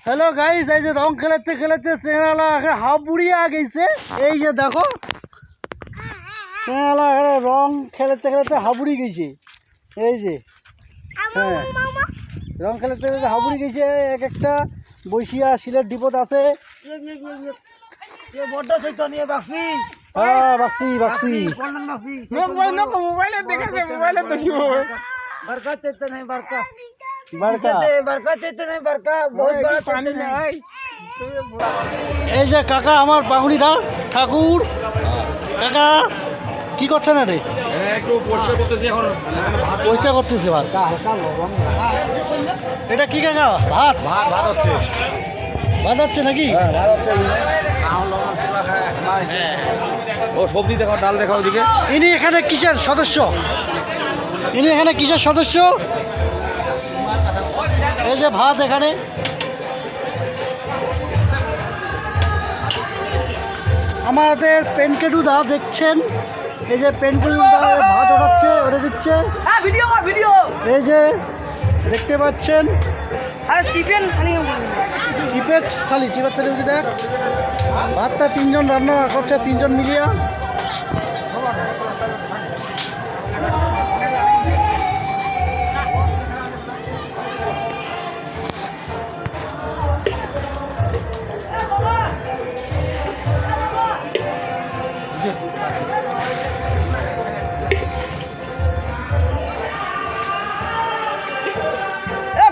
Hello guys, এই যে রং খেলাতে খেলাতে চেঙ্গালা হাবুড়িয়া গেছে। এই যে দেখো চেঙ্গালা রং খেলাতে খেলাতে হাবুড়ি গেছে। এই যে হ্যাঁ, রং খেলাতে খেলাতে হাবুড়ি গেছে। এক একটা বৈশিয়া সিলেট ডিপোট আছে। এই যে কাকা আমার বাহুনিটা ঠাকুর কাকা কি করছেন? রে পরিচয় করতেছে ভাত। এটা কি কাকা? ভাত ভাত ভাত হচ্ছে, ভাত হচ্ছে নাকি? ও সবজি দেখাও, ডাল দেখাও ওদিকে। ইনি এখানে কিসের সদস্য? ইনি এখানে কিসের সদস্য? এই যে ভাত এখানে। আমাদের পেনকেটুদা দেখছেন, এই যে পেনকেটুদা ভাত ওঠাচ্ছে, ওটা দিচ্ছে। এই যে দেখতে পাচ্ছেন চিপের থালি দেখ। ভাতটা 3 জন রান্না করছে, 3 জন মিলিয়া।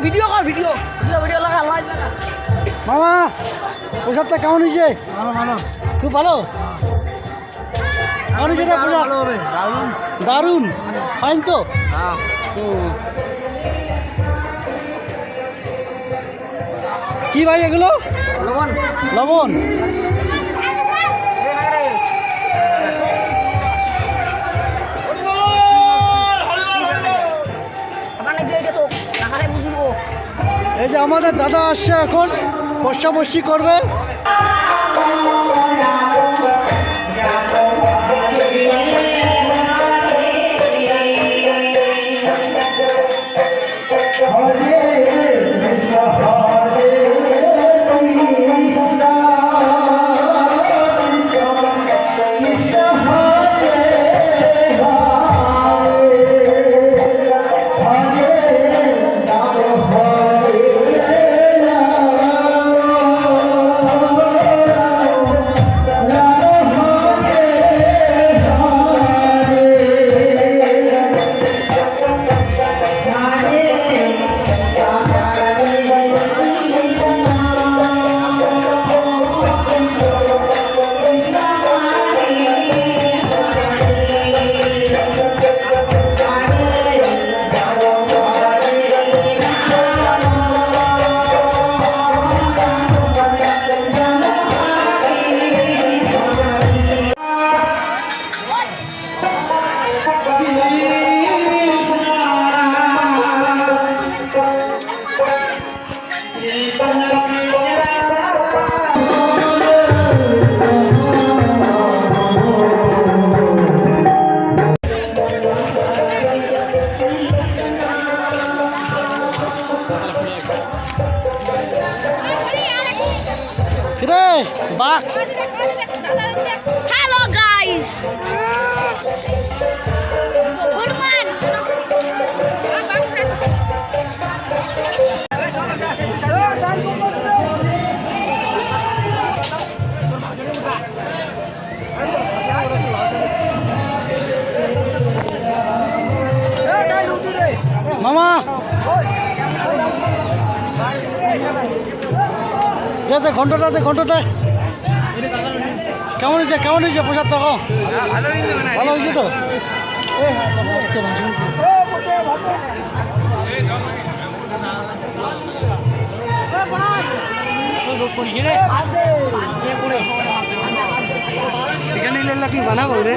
ভিডিও কর, ভিডিও লাগা, লাইভ লাগা। মামা প্রসাদটা কেমন হয়েছে? ভালো, খুব ভালো। কেমন হয়েছে? দারুণ, ফাইন তো। কি ভাই এগুলো? লবণ লবণ। এই যে আমাদের দাদা আসছে, এখন বর্ষাবর্ষি করবে। Hello guys. Good man. মামা যাতে ঘন্টাটাতে কেমন হয়েছে? কেমন হয়েছে প্রসাদ? তখন ভালো হয়েছে তো। এখানে কি বানাবো রে?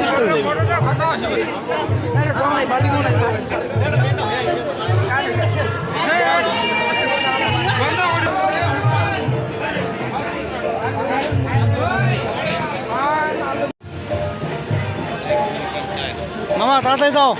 মামা তাড়াতাড়ি দাও।